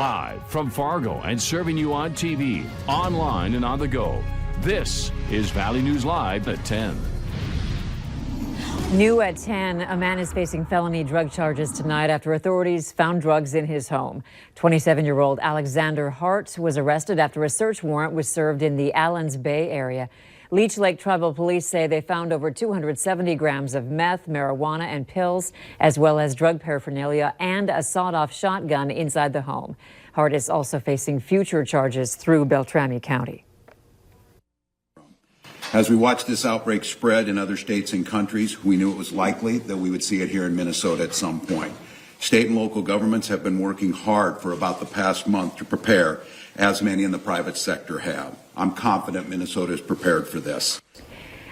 Live from Fargo and serving you on TV, online, and on the go. This is Valley News Live at 10. New at 10, a man is facing felony drug charges tonight after authorities found drugs in his home. 27-year-old Alexander Hart was arrested after a search warrant was served in the Allens Bay area. Leech Lake Tribal Police say they found over 270 grams of meth, marijuana, and pills, as well as drug paraphernalia and a sawed-off shotgun inside the home. Hart is also facing future charges through Beltrami County. As we watch this outbreak spread in other states and countries, we knew it was likely that we would see it here in Minnesota at some point. State and local governments have been working hard for about the past month to prepare, as many in the private sector have. I'm confident Minnesota is prepared for this.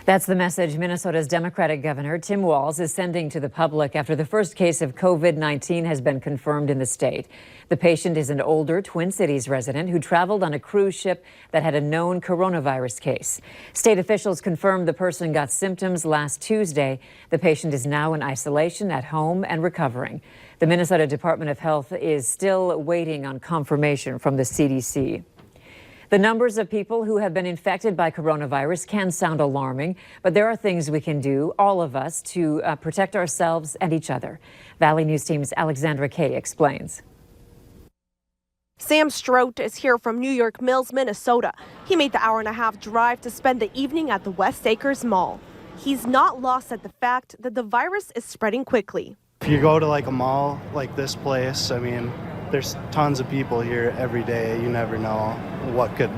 That's the message Minnesota's Democratic Governor Tim Walz is sending to the public after the first case of COVID-19 has been confirmed in the state. The patient is an older Twin Cities resident who traveled on a cruise ship that had a known coronavirus case. State officials confirmed the person got symptoms last Tuesday. The patient is now in isolation at home and recovering. The Minnesota Department of Health is still waiting on confirmation from the CDC. The numbers of people who have been infected by coronavirus can sound alarming, but there are things we can do, all of us, to protect ourselves and each other. Valley News Team's Alexandra Kay explains. Sam Strout is here from New York Mills, Minnesota. He made the hour-and-a-half drive to spend the evening at the West Acres Mall. He's not lost at the fact that the virus is spreading quickly. If you go to like a mall like this place, I mean, there's tons of people here every day. You never know what could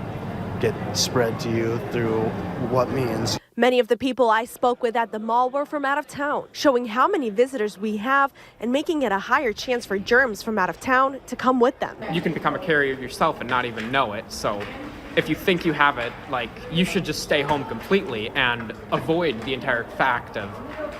get spread to you through what means. Many of the people I spoke with at the mall were from out of town, showing how many visitors we have and making it a higher chance for germs from out of town to come with them. You can become a carrier yourself and not even know it. So if you think you have it, you should just stay home completely and avoid the entire fact of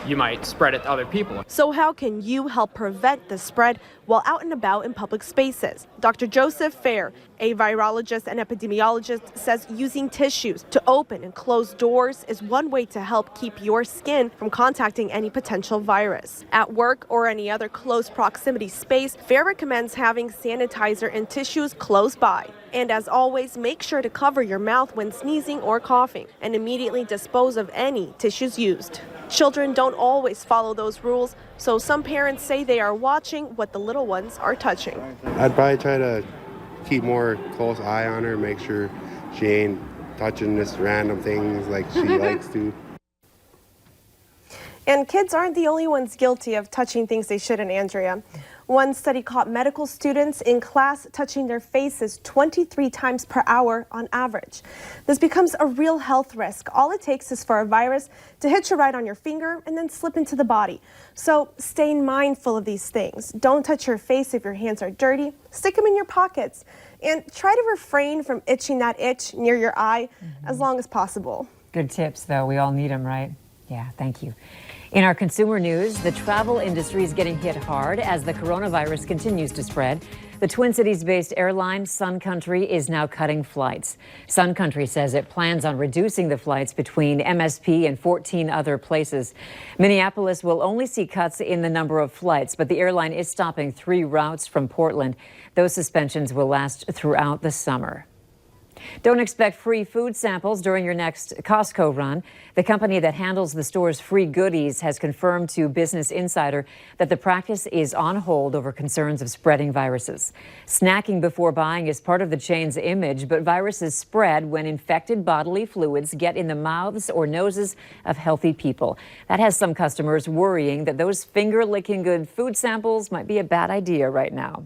you might spread it to other people. So how can you help prevent the spread while out and about in public spaces? Dr. Joseph Fair, a virologist and epidemiologist, says using tissues to open and close doors is one way to help keep your skin from contacting any potential virus. At work or any other close proximity space, Fair recommends having sanitizer and tissues close by. And as always, make sure to cover your mouth when sneezing or coughing and immediately dispose of any tissues used. Children don't always follow those rules, so some parents say they are watching what the little ones are touching. I'd probably try to keep more close eye on her, make sure she ain't touching just random things like she likes to. And kids aren't the only ones guilty of touching things they shouldn't, Andrea. One study caught medical students in class touching their faces 23 times per hour on average. This becomes a real health risk. All it takes is for a virus to hit you right on your finger and then slip into the body. So stay mindful of these things. Don't touch your face if your hands are dirty. Stick them in your pockets. And try to refrain from itching that itch near your eye as long as possible. Good tips, though. We all need them, right? Yeah, thank you. In our consumer news, the travel industry is getting hit hard as the coronavirus continues to spread. The Twin Cities-based airline Sun Country is now cutting flights. Sun Country says it plans on reducing the flights between MSP and 14 other places. Minneapolis will only see cuts in the number of flights, but the airline is stopping 3 routes from Portland. Those suspensions will last throughout the summer. Don't expect free food samples during your next Costco run. The company that handles the store's free goodies has confirmed to Business Insider that the practice is on hold over concerns of spreading viruses. Snacking before buying is part of the chain's image, but viruses spread when infected bodily fluids get in the mouths or noses of healthy people. That has some customers worrying that those finger-licking good food samples might be a bad idea right now.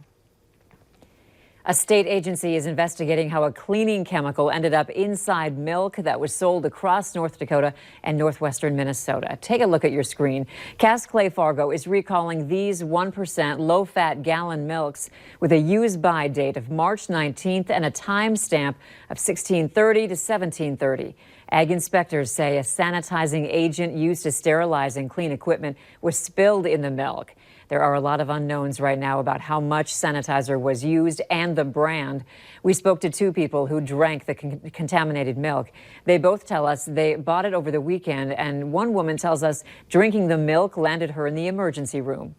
A state agency is investigating how a cleaning chemical ended up inside milk that was sold across North Dakota and northwestern Minnesota. Take a look at your screen. Cass Clay Fargo is recalling these 1% low-fat gallon milks with a use-by date of March 19th and a time stamp of 1630 to 1730. Ag inspectors say a sanitizing agent used to sterilize and clean equipment was spilled in the milk. There are a lot of unknowns right now about how much sanitizer was used and the brand. We spoke to 2 people who drank the contaminated milk. They both tell us they bought it over the weekend, and one woman tells us drinking the milk landed her in the emergency room.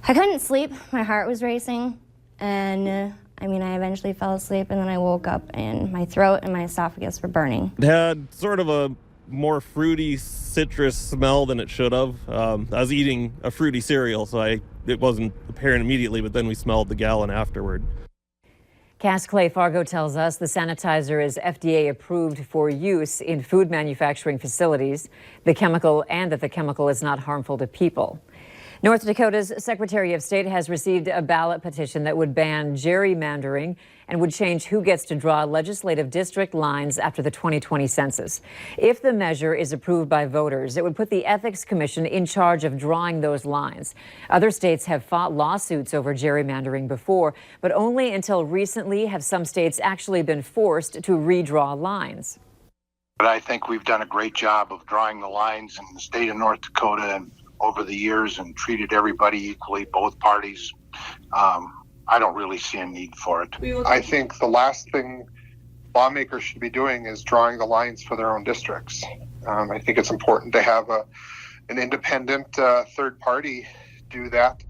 I couldn't sleep. My heart was racing. and I eventually fell asleep, and then I woke up and my throat and my esophagus were burning. It had sort of a more fruity citrus smell than it should have. I was eating a fruity cereal, so it wasn't apparent immediately, but then we smelled the gallon afterward. Cass Clay Fargo tells us the sanitizer is FDA approved for use in food manufacturing facilities, the chemical is not harmful to people. North Dakota's Secretary of State has received a ballot petition that would ban gerrymandering and would change who gets to draw legislative district lines after the 2020 census. If the measure is approved by voters, it would put the Ethics Commission in charge of drawing those lines. Other states have fought lawsuits over gerrymandering before, but only until recently have some states actually been forced to redraw lines. But I think we've done a great job of drawing the lines in the state of North Dakota and over the years and treated everybody equally, both parties. I don't really see a need for it. I think the last thing lawmakers should be doing is drawing the lines for their own districts. I think it's important to have an independent third party do that.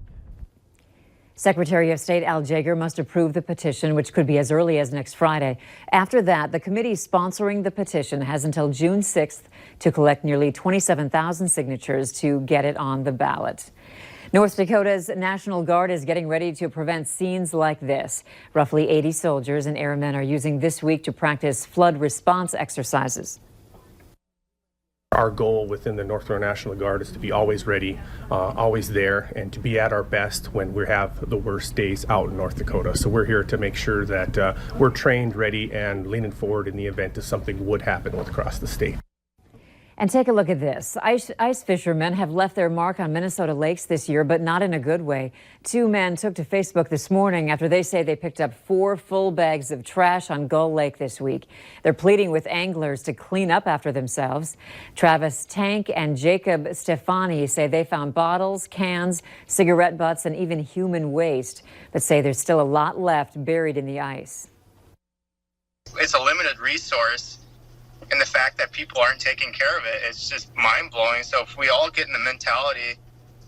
Secretary of State Al Jaeger must approve the petition, which could be as early as next Friday. After that, the committee sponsoring the petition has until June 6th to collect nearly 27,000 signatures to get it on the ballot. North Dakota's National Guard is getting ready to prevent scenes like this. Roughly 80 soldiers and airmen are using this week to practice flood response exercises. Our goal within the North Dakota National Guard is to be always ready, always there, and to be at our best when we have the worst days out in North Dakota. So we're here to make sure that we're trained, ready, and leaning forward in the event that something would happen across the state. And take a look at this. Ice fishermen have left their mark on Minnesota lakes this year, but not in a good way. Two men took to Facebook this morning after they say they picked up 4 full bags of trash on Gull Lake this week. They're pleading with anglers to clean up after themselves. Travis Tank and Jacob Stefani say they found bottles, cans, cigarette butts, and even human waste, but say there's still a lot left buried in the ice. It's a limited resource. And the fact that people aren't taking care of it, it's just mind-blowing. So if we all get in the mentality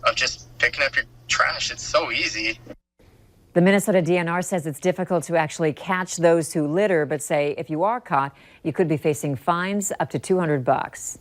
of just picking up your trash, it's so easy. The Minnesota DNR says it's difficult to actually catch those who litter, but say if you are caught, you could be facing fines up to $200.